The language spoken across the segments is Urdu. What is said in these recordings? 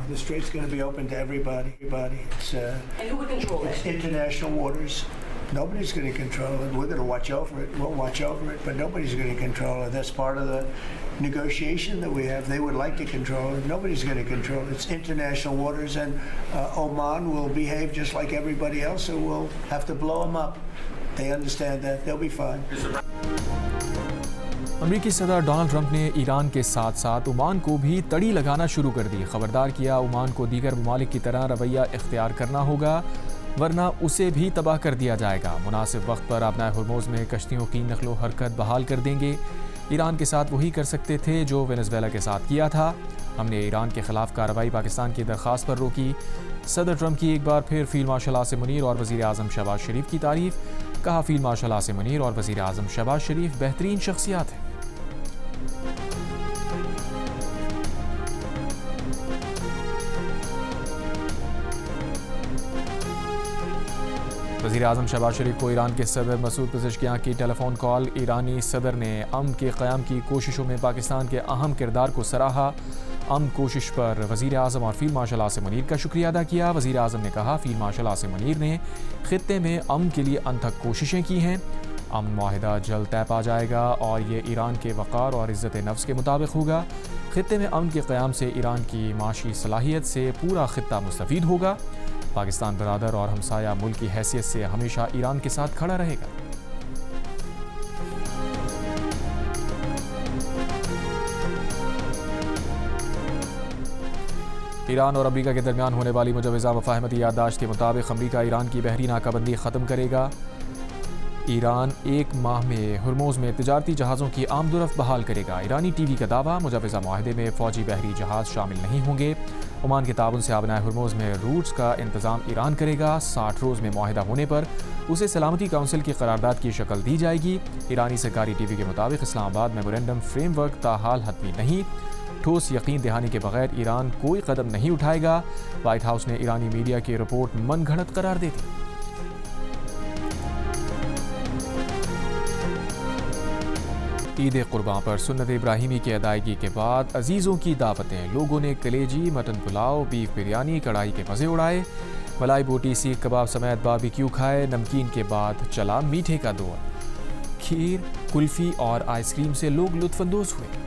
The strait's going to be open to everybody. And who would control it? It's international waters. Nobody's going to control it. We're going to watch over it. We'll watch over it, but nobody's going to control it. That's part of the negotiation that we have. They would like to control it. Nobody's going to control it. It's international waters, and Oman will behave just like everybody else, so we'll have to blow them up. They understand that. They'll be fine. امریکی صدر ڈونلڈ ٹرمپ نے ایران کے ساتھ ساتھ عمان کو بھی تڑی لگانا شروع کر دی. خبردار کیا عمان کو دیگر ممالک کی طرح رویہ اختیار کرنا ہوگا ورنہ اسے بھی تباہ کر دیا جائے گا. مناسب وقت پر آبنائے ہرموز میں کشتیوں کی نقل و حرکت بحال کر دیں گے. ایران کے ساتھ وہی کر سکتے تھے جو وینزویلا کے ساتھ کیا تھا. ہم نے ایران کے خلاف کارروائی پاکستان کی درخواست پر روکی. صدر ٹرمپ کی ایک بار پھر فیلڈ مارشل عاصم منیر اور وزیر اعظم شہباز شریف کی تعریف. کہا فیلڈ مارشل عاصم منیر اور وزیر اعظم شہباز شریف بہترین شخصیات ہیں. وزیر اعظم شہباز شریف کو ایران کے صدر مسعود پزشکیان کی ٹیلی فون کال. ایرانی صدر نے امن کے قیام کی کوششوں میں پاکستان کے اہم کردار کو سراہا. امن کوشش پر وزیر اعظم اور فیلڈ مارشل عاصم منیر کا شکریہ ادا کیا. وزیر اعظم نے کہا فیلڈ مارشل عاصم منیر نے خطے میں امن کے لیے انتھک کوششیں کی ہیں. امن معاہدہ جلد طے پا جائے گا اور یہ ایران کے وقار اور عزت نفس کے مطابق ہوگا. خطے میں امن کے قیام سے ایران کی معاشی صلاحیت سے پورا خطہ مستفید ہوگا. پاکستان برادر اور ہمسایہ ملک کی حیثیت سے ہمیشہ ایران کے ساتھ کھڑا رہے گا. ایران اور امریکہ کے درمیان ہونے والی مجوزہ مفاہمتی یادداشت کے مطابق امریکہ ایران کی بحری ناکہ بندی ختم کرے گا. ایران ایک ماہ میں ہرموز میں تجارتی جہازوں کی آمد و رفت بحال کرے گا. ایرانی ٹی وی کا دعویٰ مجوزہ معاہدے میں فوجی بحری جہاز شامل نہیں ہوں گے. عمان کے تعاون سے آبنائے ہرموز میں روٹس کا انتظام ایران کرے گا. 60 روز میں معاہدہ ہونے پر اسے سلامتی کونسل کی قرارداد کی شکل دی جائے گی. ایرانی سرکاری ٹی وی کے مطابق اسلام آباد میمورنڈم فریم ورک تاحال حتمی نہیں. ٹھوس یقین دہانی کے بغیر ایران کوئی قدم نہیں اٹھائے گا. وائٹ ہاؤس نے ایرانی میڈیا کی رپورٹ من گھڑت قرار دے دی. عید قرباں پر سنت ابراہیمی کی ادائیگی کے بعد عزیزوں کی دعوتیں. لوگوں نے کلیجی، مٹن پلاؤ، بیف بریانی، کڑھائی کے مزے اڑائے. ملائی بوٹی، سیخ کباب سمیت باربیکیو کھائے. نمکین کے بعد چلا میٹھے کا دور. کھیر، کلفی اور آئس کریم سے لوگ لطف اندوز ہوئے.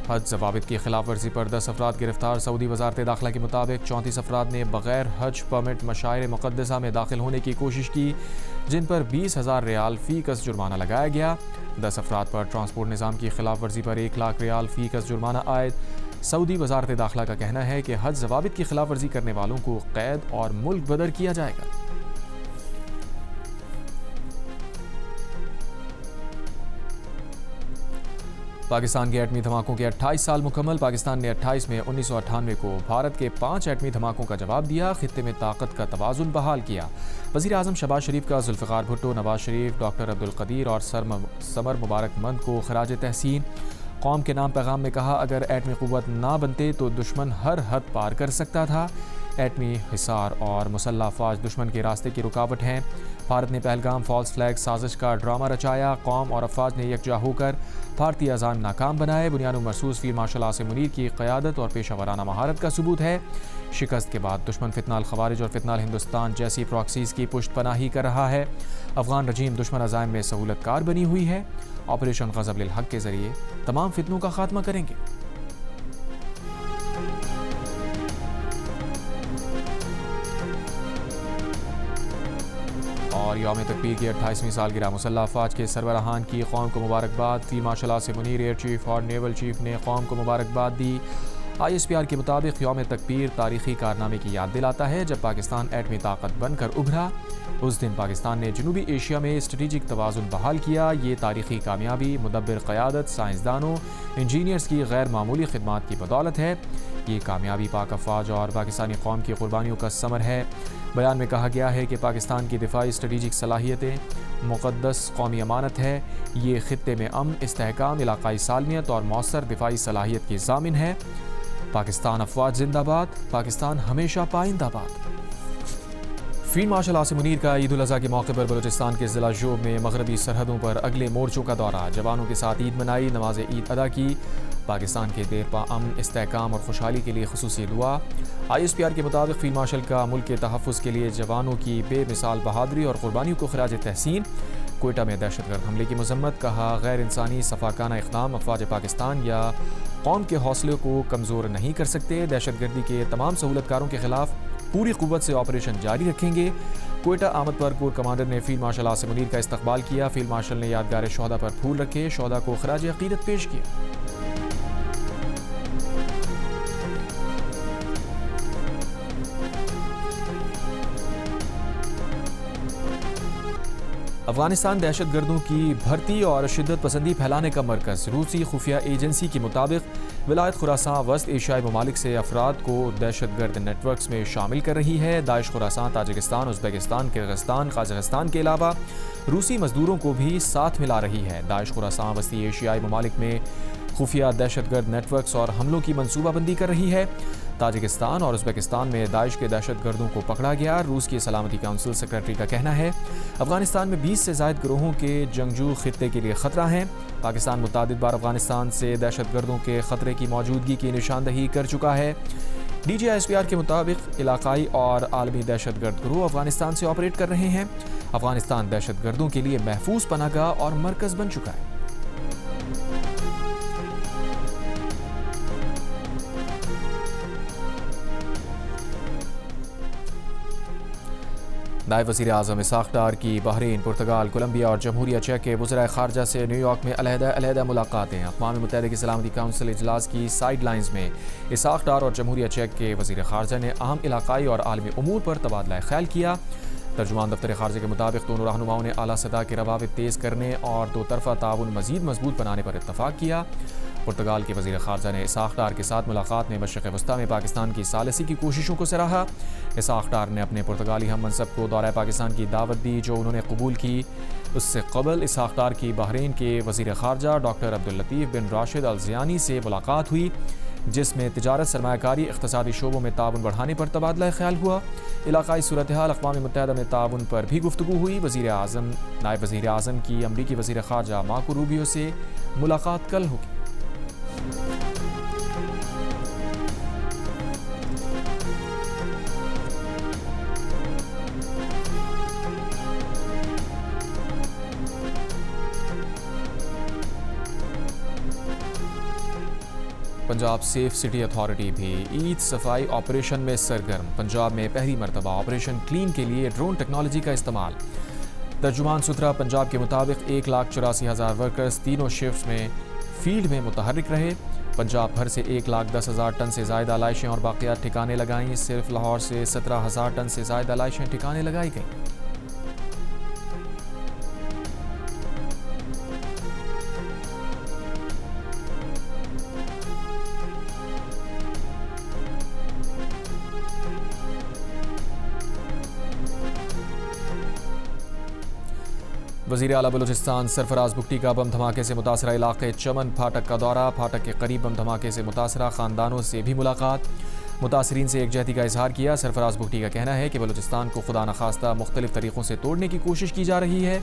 حج ضوابط کی خلاف ورزی پر 10 افراد گرفتار. سعودی وزارت داخلہ کے مطابق 34 افراد نے بغیر حج پرمٹ مشاعر مقدسہ میں داخل ہونے کی کوشش کی جن پر 20,000 ریال فی کس جرمانہ لگایا گیا. 10 افراد پر ٹرانسپورٹ نظام کی خلاف ورزی پر 1 لاکھ ریال فی کس جرمانہ عائد. سعودی وزارت داخلہ کا کہنا ہے کہ حج ضوابط کی خلاف ورزی کرنے والوں کو قید اور ملک بدر کیا جائے گا. پاکستان کے ایٹمی دھماکوں کے 28 سال مکمل. پاکستان نے 28 میں 1998 کو بھارت کے 5 ایٹمی دھماکوں کا جواب دیا. خطے میں طاقت کا توازن بحال کیا. وزیر اعظم شہباز شریف کا ذوالفقار بھٹو، نواز شریف، ڈاکٹر عبدالقدیر اور سمر مبارک مند کو خراج تحسین. قوم کے نام پیغام میں کہا اگر ایٹمی قوت نہ بنتے تو دشمن ہر حد پار کر سکتا تھا. ایٹمی حصار اور مسلح افواج دشمن کے راستے کی رکاوٹ ہیں. بھارت نے پہلگام فالس فلیگ سازش کا ڈرامہ رچایا. قوم اور افواج نے یکجا ہو کر بھارتی عزائم ناکام بنائے. بنیاد مرصوص فیلڈ مارشل عاصم منیر کی قیادت اور پیشہ ورانہ مہارت کا ثبوت ہے. شکست کے بعد دشمن فتنہ الخوارج اور فتنہ الہندوستان جیسی پراکسیز کی پشت پناہی کر رہا ہے. افغان رجیم دشمن عزائم میں سہولت کار بنی ہوئی ہے. آپریشن غضب للحق کے ذریعے تمام فتنوں کا خاتمہ کریں گے. اور یوم تکبیر کی 28ویں سالگرہ. مسلح افواج کے سربراہان کی قوم کو مبارکباد. Field marshal Asim Munir, air chief اور نیول چیف نے قوم کو مبارکباد دی. آئی ایس پی آر کے مطابق یوم تکبیر تاریخی کارنامے کی یاد دلاتا ہے. جب پاکستان ایٹمی طاقت بن کر ابھرا اس دن پاکستان نے جنوبی ایشیا میں اسٹریٹجک توازن بحال کیا. یہ تاریخی کامیابی مدبر قیادت، سائنسدانوں، انجینئرز کی غیر معمولی خدمات کی بدولت ہے. یہ کامیابی پاک افواج اور پاکستانی قوم کی قربانیوں کا ثمر ہے. بیان میں کہا گیا ہے کہ پاکستان کی دفاعی اسٹریٹجک صلاحیتیں مقدس قومی امانت ہے. یہ خطے میں امن، استحکام، علاقائی سالمیت اور مؤثر دفاعی صلاحیت کی ضامن ہے. پاکستان افواج زندہ باد. پاکستان ہمیشہ پائندہ باد. فیلڈ مارشل عاصم منیر کا عید الاضحیٰ کے موقع پر بلوچستان کے ضلع شوب میں مغربی سرحدوں پر اگلے مورچوں کا دورہ، جوانوں کے ساتھ عید منائی، نماز عید ادا کی، پاکستان کے دیرپا امن، استحکام اور خوشحالی کے لیے خصوصی دعا۔ ISPR کے مطابق فیلڈ مارشل کا ملک کے تحفظ کے لیے جوانوں کی بے مثال بہادری اور قربانیوں کو خراج تحسین۔ کوئٹہ میں دہشت گرد حملے کی مذمت، کہا غیر انسانی صفاقانہ اقدام افواج پاکستان یا قوم کے حوصلے کو کمزور نہیں کر سکتے، دہشت گردی کے تمام سہولت کاروں کے خلاف پوری قوت سے آپریشن جاری رکھیں گے۔ کوئٹہ آمد پر کور کمانڈر نے فیلڈ مارشل عاصم منیر کا استقبال کیا، فیلڈ مارشل نے یادگار شہداء پر پھول رکھے، شہداء کو خراج عقیدت پیش کیا۔ افغانستان دہشت گردوں کی بھرتی اور شدت پسندی پھیلانے کا مرکز، روسی خفیہ ایجنسی کے مطابق ولایت خراسان وسط ایشیائی ممالک سے افراد کو دہشت گرد نیٹ ورکس میں شامل کر رہی ہے۔ داعش خراسان تاجکستان، ازبکستان، کرغزستان، قازقستان کے علاوہ روسی مزدوروں کو بھی ساتھ ملا رہی ہے۔ داعش خراسان وسطی ایشیائی ممالک میں خفیہ دہشت گرد نیٹ ورکس اور حملوں کی منصوبہ بندی کر رہی ہے۔ تاجکستان اور ازبکستان میں داعش کے دہشت گردوں کو پکڑا گیا۔ روس کی سلامتی کونسل سیکریٹری کا کہنا ہے افغانستان میں 20 سے زائد گروہوں کے جنگجو خطے کے لیے خطرہ ہیں۔ پاکستان متعدد بار افغانستان سے دہشت گردوں کے خطرے کی موجودگی کی نشاندہی کر چکا ہے۔ DG ISPR کے مطابق علاقائی اور عالمی دہشت گرد گروہ افغانستان سے آپریٹ کر رہے ہیں۔ افغانستان دہشت گردوں کے لیے محفوظ پناہ گاہ اور مرکز بن چکا ہے۔ نائب وزیر اعظم اسحاق ڈار کی بحرین، پرتگال، کولمبیا اور جمہوریہ چیک کے وزرائے خارجہ سے نیو یارک میں علیحدہ ملاقاتیں۔ اقوام متحدہ کی سلامتی کونسل اجلاس کی سائیڈ لائنز میں اسحاق ڈار اور جمہوریہ چیک کے وزیر خارجہ نے اہم علاقائی اور عالمی امور پر تبادلہ خیال کیا۔ ترجمان دفتر خارجہ کے مطابق دونوں رہنماؤں نے اعلیٰ سطح کے روابط تیز کرنے اور دو طرفہ تعاون مزید مضبوط بنانے پر اتفاق کیا۔ پرتگال کے وزیر خارجہ نے اسحاق ڈار کے ساتھ ملاقات میں مشرق وسطیٰ میں پاکستان کی ثالثی کی کوششوں کو سراہا۔ اسحاق ڈار نے اپنے پرتگالی ہم منصب کو دورہ پاکستان کی دعوت دی جو انہوں نے قبول کی۔ اس سے قبل اسحاق ڈار کی بحرین کے وزیر خارجہ ڈاکٹر عبداللطیف بن راشد الزیانی سے ملاقات ہوئی، جس میں تجارت، سرمایہ کاری، اقتصادی شعبوں میں تعاون بڑھانے پر تبادلہ خیال ہوا۔ علاقائی صورتحال، اقوام متحدہ میں تعاون پر بھی گفتگو ہوئی۔ نائب وزیر اعظم کی امریکی وزیر خارجہ مارکو روبیو سے ملاقات کل ہوگی۔ پنجاب سیف سٹی اتھارٹی بھی عید صفائی آپریشن میں سرگرم، پنجاب میں پہلی مرتبہ آپریشن کلین کے لیے ڈرون ٹیکنالوجی کا استعمال۔ ترجمان سترہ پنجاب کے مطابق 1,84,000 ورکرز تینوں شفٹس میں فیلڈ میں متحرک رہے۔ پنجاب بھر سے 1,10,000 ٹن سے زائد آلائشیں اور باقیات ٹھکانے لگائیں۔ صرف لاہور سے 17,000 ٹن سے زائد آلائشیں ٹھکانے لگائی گئیں۔ وزیر اعلیٰ بلوچستان سرفراز بگٹی کا بم دھماکے سے متاثرہ علاقے چمن پھاٹک کا دورہ، پھاٹک کے قریب بم دھماکے سے متاثرہ خاندانوں سے بھی ملاقات، متاثرین سے یکجہتی کا اظہار کیا۔ سرفراز بگٹی کا کہنا ہے کہ بلوچستان کو خدا نخواستہ مختلف طریقوں سے توڑنے کی کوشش کی جا رہی ہے،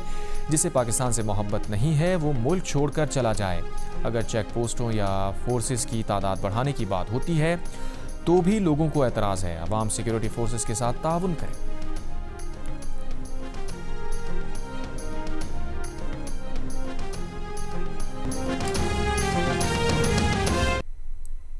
جسے پاکستان سے محبت نہیں ہے وہ ملک چھوڑ کر چلا جائے۔ اگر چیک پوسٹوں یا فورسز کی تعداد بڑھانے کی بات ہوتی ہے تو بھی لوگوں کو اعتراض ہے، عوام سیکیورٹی فورسز کے ساتھ تعاون کریں۔